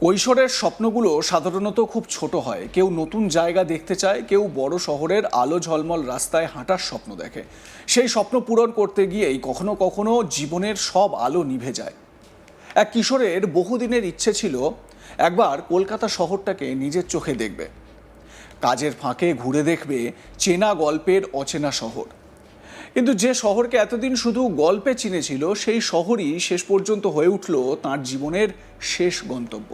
কৈশোরের স্বপ্নগুলো সাধারণত খুব ছোট হয়। কেউ নতুন জায়গা দেখতে চায়, কেউ বড় শহরের আলো ঝলমল রাস্তায় হাঁটার স্বপ্ন দেখে। সেই স্বপ্ন পূরণ করতে গিয়েই কখনো কখনো জীবনের সব আলো নিভে যায়। এক কিশোরের বহুদিনের ইচ্ছে ছিল একবার কলকাতা শহরটাকে নিজের চোখে দেখবে, কাজের ফাঁকে ঘুরে দেখবে চেনা গল্পের অচেনা শহর। কিন্তু যে শহরকে এতদিন শুধু গল্পে চিনেছিল, সেই শহরই শেষ পর্যন্ত হয়ে উঠল তার জীবনের শেষ গন্তব্য।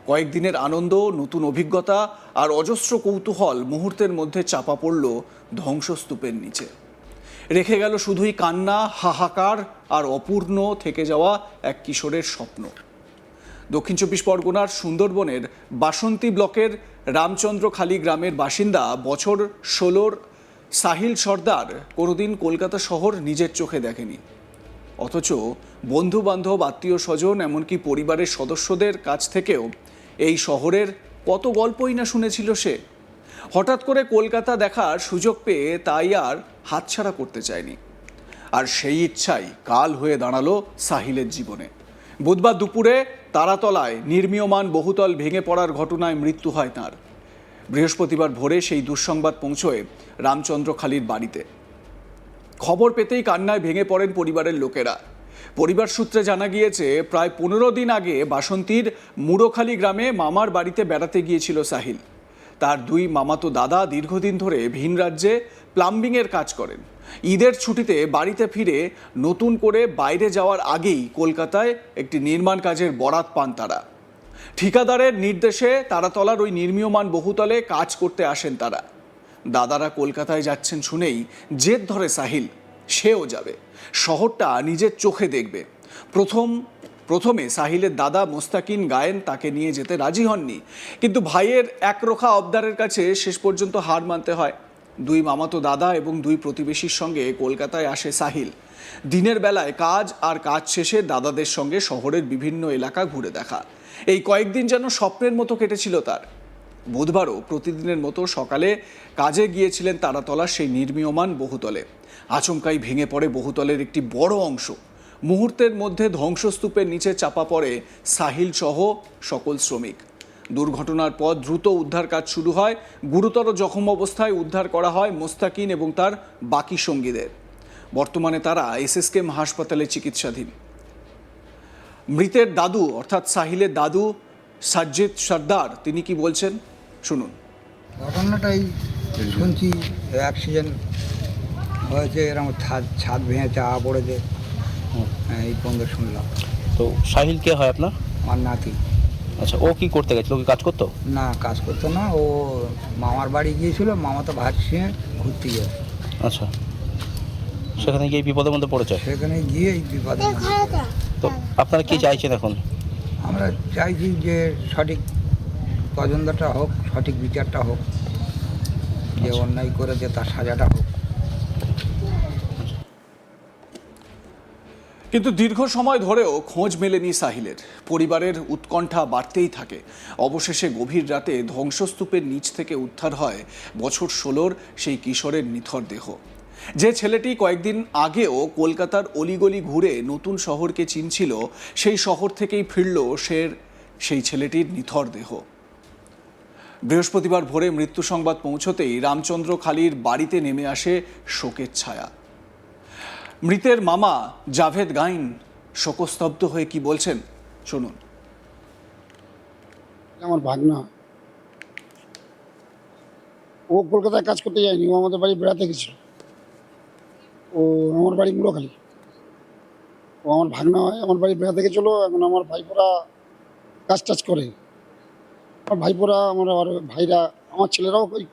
কয়েকদিনের আনন্দ, নতুন অভিজ্ঞতা আর অজস্র কৌতূহল মুহূর্তের মধ্যে চাপা পড়ল ধ্বংসস্তূপের নিচে। রেখে গেল শুধুই কান্না, হাহাকার আর অপূর্ণ থেকে যাওয়া এক কিশোরের স্বপ্ন। দক্ষিণ চব্বিশ পরগনার সুন্দরবনের বাসন্তী ব্লকের রামচন্দ্রখালী গ্রামের বাসিন্দা বছর 16 সাহিল সর্দার কোনোদিন কলকাতা শহর নিজের চোখে দেখেনি। অথচ বন্ধু বান্ধব, আত্মীয় স্বজন, এমনকি পরিবারের সদস্যদের কাছ থেকেও এই শহরের কত গল্পই না শুনেছিল সে। হঠাৎ করে কলকাতা দেখার সুযোগ পেয়ে তাই আর হাতছাড়া করতে চায়নি। আর সেই ইচ্ছাই কাল হয়ে দাঁড়ালো সাহিলের জীবনে। বুধবার দুপুরে তারাতলায় নির্মীয়মান বহুতল ভেঙে পড়ার ঘটনায় মৃত্যু হয় তাঁর। বৃহস্পতিবার ভোরে সেই দুঃসংবাদ পৌঁছয় রামচন্দ্রখালীর বাড়িতে। খবর পেতেই কান্নায় ভেঙে পড়েন পরিবারের লোকেরা। পরিবার সূত্রে জানা গিয়েছে, প্রায় 15 দিন আগে বাসন্তীর মুড়োখালী গ্রামে মামার বাড়িতে বেড়াতে গিয়েছিল সাহিল। তার দুই মামাতো দাদা দীর্ঘদিন ধরে ভিন রাজ্যে প্লাম্বিংয়ের কাজ করেন। ঈদের ছুটিতে বাড়িতে ফিরে নতুন করে বাইরে যাওয়ার আগেই কলকাতায় একটি নির্মাণ কাজের বরাত পান তারা। ঠিকাদারের নির্দেশে তারাতলার ওই নির্মীয়মান বহুতলে কাজ করতে আসেন তারা। দাদারা কলকাতায় যাচ্ছেন শুনেই জেদ ধরে সাহিল, সেও যাবে, শহরটা নিজের চোখে দেখবে। প্রথমে সাহিলের দাদা মোস্তাকিন গায়েন তাকে নিয়ে যেতে রাজি হননি, কিন্তু ভাইয়ের একরোখা আবদারের কাছে শেষ পর্যন্ত হার মানতে হয়। দুই মামাতো দাদা এবং দুই প্রতিবেশীর সঙ্গে কলকাতায় আসে সাহিল। দিনের বেলায় কাজ, আর কাজ শেষে দাদাদের সঙ্গে শহরের বিভিন্ন এলাকা ঘুরে দেখা। এই কয়েকদিন যেন স্বপ্নের মতো কেটেছিল তার। বুধবারও প্রতিদিনের মতো সকালে কাজে গিয়েছিলেন তারাতলার সেই নির্মীয়মান বহুতলে। আচমকাই ভেঙে পড়ে বহুতলের একটি বড় অংশ। মুহূর্তের মধ্যে ধ্বংসস্তূপের নিচে চাপা পড়ে সাহিল সহ সকল শ্রমিক। দুর্ঘটনার পর দ্রুত উদ্ধার কাজ শুরু হয়। গুরুতর জখম অবস্থায় উদ্ধার করা হয় মোস্তাকিন এবং তার বাকি সঙ্গীদের। বর্তমানে তারা এসএসকেএম হাসপাতালে চিকিৎসাধীন। মৃতের দাদু অর্থাৎ সাহিলের দাদু সাজ্জিদ সর্দার তিনি কি বলছেন শুনুন। ঘটনাটাই শুনছি, অ্যাক্সিডেন্ট হয়েছে, এরকম ছাদ ভেঙে চাপা পড়েছে, এই পর্যন্ত শুনলাম। তো সাহিল কে হয় আপনার? আমার নাতি। আচ্ছা, ও কি করতে গেছিল? ও কি কাজ করতো? না, কাজ করতো না, ও মামার বাড়ি গিয়েছিল, মামা তো ভাসিয়ে ঘুরতে গিয়ে। আচ্ছা, সেখানে গিয়ে এই বিপদের মধ্যে পড়েছে। সেখানে গিয়ে এই বিপদে। তো আপনারা কি চাইছেন এখন? আমরা চাইছি যে সঠিক তদন্তটা হোক, সঠিক বিচারটা হোক, যে অন্যায় করেছে তার সাজাটা হোক। কিন্তু দীর্ঘ সময় ধরেও খোঁজ মেলেনি সাহিলের। পরিবারের উৎকণ্ঠা বাড়তেই থাকে। অবশেষে গভীর রাতে ধ্বংসস্তূপের নিচ থেকে উদ্ধার হয় বছর 16 সেই কিশোরের নিথর দেহ। যে ছেলেটি কয়েকদিন আগেও কলকাতার অলিগলি ঘুরে নতুন শহরকে চিনছিল, সেই শহর থেকেই ফিরল সেই ছেলেটির নিথর দেহ। বৃহস্পতিবার ভোরে মৃত্যু সংবাদ পৌঁছতেই রামচন্দ্রখালীর বাড়িতে নেমে আসে শোকের ছায়া। মৃতের মামা জাভেদ গাইন শোকস্তব্ধ হয়ে কি বলছেন শুনুন। আমার ভাগনা, ও কলকাতায় কাজ করতে যায়নি, ও আমাদের বাড়ি বেড়াতে গেছিল। ও আমার বাড়ি মুড়োখালী। ও আমার ভাগনা হয়, আমার বাড়ি বেড়াতে গেছিলো। এখন আমার ভাইপোরা কাজ টাজ করে। আমার ভাইপোরা, আমার আর ভাইরা, আমার ছেলেরাও ওই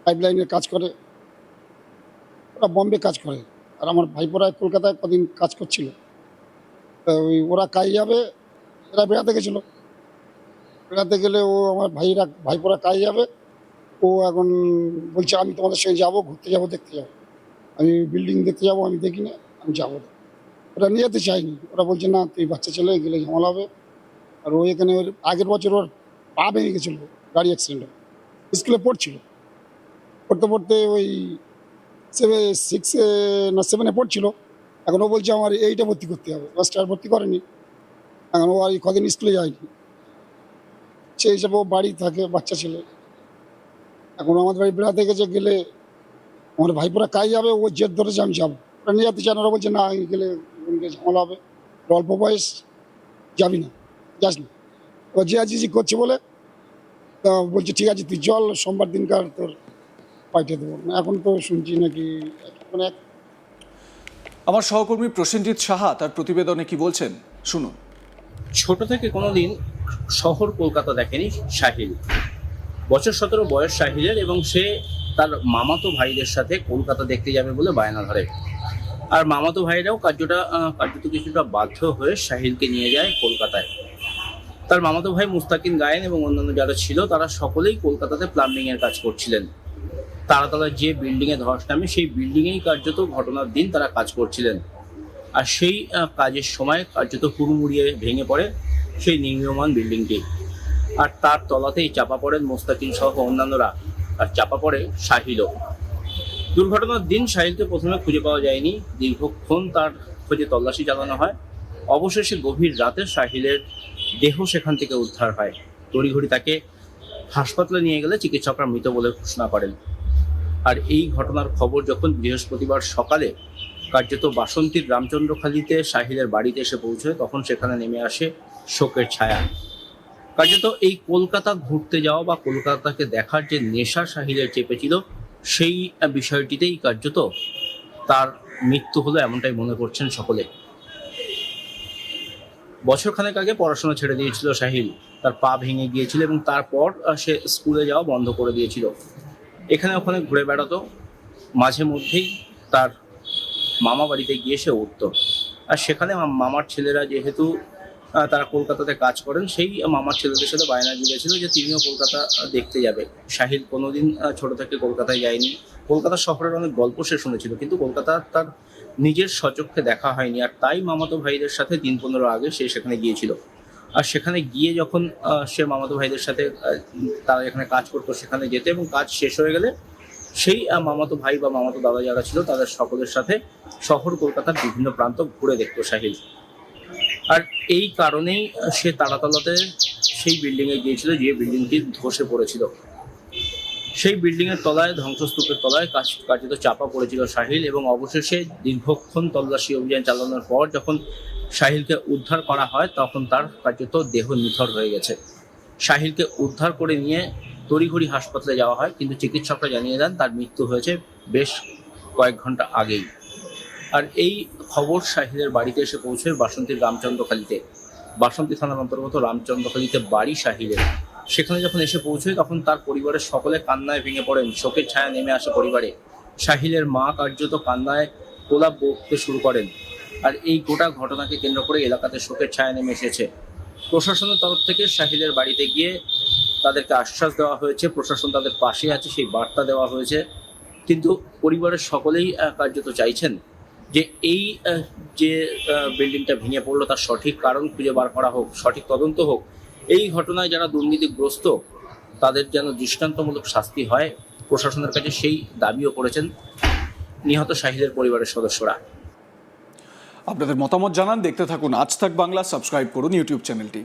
পাইপ লাইনের কাজ করে, ওরা বম্বে কাজ করে। আর আমার ভাইপোরা কলকাতায় কদিন কাজ করছিল। তা ওই ওরা কাজ যাবে, এরা বেড়াতে গেছিলো। বেড়াতে গেলে ও আমার ভাইপোরা কাজ যাবে, ও এখন বলছে আমি তোমাদের সঙ্গে যাবো, ঘুরতে যাবো, দেখতে যাবো। আমি বিল্ডিং দেখতে যাবো, আমি দেখি না, আমি যাবো না। ওরা নিয়ে যেতে চাইনি, ওরা বলছে না তুই বাচ্চা ছেলে গেলে ঝামেলা হবে। আর ও এখানে ওর আগের বছর ওর পা ভেঙে গেছিলো গাড়ি অ্যাক্সিডেন্টে। স্কুলে পড়ছিল, পড়তে পড়তে ওই 6 না 7 পড়ছিল। এখন ও বলছে আমার 8 ভর্তি করতে হবে, 10টা ভর্তি করেনি। এখন ও আর এই কদিন স্কুলে যায়নি, সেই হিসাবে ও বাড়ি থাকে, বাচ্চা ছেলে। এখন আমাদের বাড়ি বেড়াতে গেলে আমার ভাইপোরা কাজ যাবে, ও জেদ ধরেছে আমি যাবো, ওরা নিয়ে যেতে চান, ওরা বলছে না আমি গেলে ঝামেলা হবে, অল্প বয়স, যাবি না, যাস না। ও যে করছে বলে তা বলছে ঠিক আছে তুই চল, সোমবার দিনকার তোর পাঠিয়ে দেবো। এখন তো শুনছি নাকি মানে আমার সহকর্মী প্রসেনজিৎ সাহা তার প্রতিবেদনে কি বলছেন শুনুন। ছোট থেকে কোনোদিন শহর কলকাতা দেখেনি সাহিল। বছর 17 বয়স সাহিলের, এবং সে তার মামাতো ভাইদের সাথে কলকাতা দেখতে যাবে বলে বায়না ধরে। আর মামাতো ভাইরাও কার্যত কিছুটা বাধ্য হয়ে সাহিলকে নিয়ে যায় কলকাতায়। তার মামাতো ভাই মুস্তাকিন গায়েন এবং অন্যান্য যারা ছিল তারা সকলেই কলকাতাতে প্লাম্বিং এর কাজ করছিলেন। তারাতলার যে বিল্ডিংয়ে ধস নামে সেই বিল্ডিংয়েই কার্যত ঘটনার দিন তারা কাজ করছিলেন। আর সেই কাজের সময় কার্যত হুড়মুড়িয়ে ভেঙে পড়ে সেই নির্মীয়মান বিল্ডিংটি। আর তার তলাতেই চাপা পড়েন মোস্তাকিন সহ অন্যান্যরা, আর চাপা পড়ে সাহিলও। দুর্ঘটনার দিন সাহিলকে প্রথমে খুঁজে পাওয়া যায়নি, দীর্ঘক্ষণ তার খোঁজে তল্লাশি চালানো হয়। অবশেষে গভীর রাতে সাহিলের দেহ সেখান থেকে উদ্ধার হয়। তড়িঘড়ি তাকে হাসপাতালে নিয়ে গেলে চিকিৎসকরা মৃত বলে ঘোষণা করেন। আর এই ঘটনার খবর যখন বৃহস্পতিবার সকালে কার্যত বাসন্তীর রামচন্দ্রখালীতে সাহিলের বাড়িতে এসে পৌঁছয়, তখন সেখানে নেমে আসে শোকের ছায়া। কার্যত এই কলকাতা ঘুরতে যাওয়া বা কলকাতাকে দেখার যে নেশা সাহিলের চেপেছিল, সেই বিষয়টিতেই কার্যত তার মৃত্যু হলো, এমনটাই মনে করছেন সকলে। বছরখানেক আগে পড়াশোনা ছেড়ে দিয়েছিল সাহিল, তার পা ভেঙে গিয়েছিল এবং তারপর সে স্কুলে যাওয়া বন্ধ করে দিয়েছিল। এখানে ওখানে ঘুরে বেড়াতো, মাঝে মধ্যেই তার মামা বাড়িতে গিয়ে সে উঠত। আর সেখানে মামার ছেলেরা যেহেতু তারা কলকাতাতে কাজ করেন, সেই মামার ছেলেদের সাথে বায়না জুড়েছিল যে তিনিও কলকাতা দেখতে যাবে। সাহিল কোনোদিন ছোট থেকে কলকাতায় যায়নি, কলকাতা শহরের অনেক গল্প সে শুনেছিল, কিন্তু কলকাতা তার নিজের সচক্ষে দেখা হয়নি। আর তাই মামাতো ভাইদের সাথে 3-15 আগে সে সেখানে গিয়েছিল। আর সেখানে গিয়ে যখন সে মামাতো ভাইদের সাথে তারা এখানে কাজ করতো সেখানে যেত, এবং কাজ শেষ হয়ে গেলে সেই মামাতো ভাই বা মামাতো দাদা যারা ছিল তাদের সকলের সাথে শহর কলকাতার বিভিন্ন প্রান্ত ঘুরে দেখতো সাহিল। আর এই কারণেই সে তারাতলাতে সেই বিল্ডিংয়ে গিয়েছিল যে বিল্ডিংটি ধসে পড়েছিল। সেই বিল্ডিংয়ের তলায়, ধ্বংসস্তূপের তলায় কার্যত চাপা পড়েছিল সাহিল, এবং অবশেষে দীর্ঘক্ষণ তল্লাশি অভিযান চালানোর পর যখন সাহিলকে উদ্ধার করা হয় তখন তার কার্যত দেহ নিথর হয়ে গেছে। সাহিলকে উদ্ধার করে নিয়ে তড়িঘড়ি হাসপাতালে যাওয়া হয়, কিন্তু চিকিৎসকরা জানিয়ে দেন তার মৃত্যু হয়েছে বেশ কয়েক ঘন্টা আগেই। আর এই খবর সাহিলের বাড়িতে এসে পৌঁছয় বাসন্তীর রামচন্দ্রখালীতে। বাসন্তী থানার অন্তর্গত রামচন্দ্রখালীতে বাড়ি সাহিলের। সেখানে যখন এসে পৌঁছয় তখন তার পরিবারের সকলে কান্নায় ভেঙে পড়েন, শোকের ছায়া নেমে আসে পরিবারে। সাহিলের মা কার্যত কান্নায় কোলাপ বকতে শুরু করেন। আর এই গোটা ঘটনাকে কেন্দ্র করে এলাকাতে শোকের ছায়া নেমে এসেছে। প্রশাসনের তরফ থেকে সাহিলের বাড়িতে গিয়ে তাদেরকে আশ্বাস দেওয়া হয়েছে, প্রশাসন তাদের পাশে আছে সেই বার্তা দেওয়া হয়েছে। কিন্তু পরিবারের সকলেই কার্যত চাইছেন যে এই যে বিল্ডিংটা ভেঙে পড়লো তার সঠিক কারণ খুঁজে বার করা হোক, সঠিক তদন্ত হোক। এই ঘটনায় যারা দুর্নীতিগ্রস্ত তাদের যেন দৃষ্টান্তমূলক শাস্তি হয়, প্রশাসনের কাছে সেই দাবিও করেছেন নিহত সাহিলের পরিবারের সদস্যরা। আপনাদের মতামত জানান, দেখতে থাকুন আজ তাক বাংলা, সাবস্ক্রাইব করুন ইউটিউব চ্যানেলটি।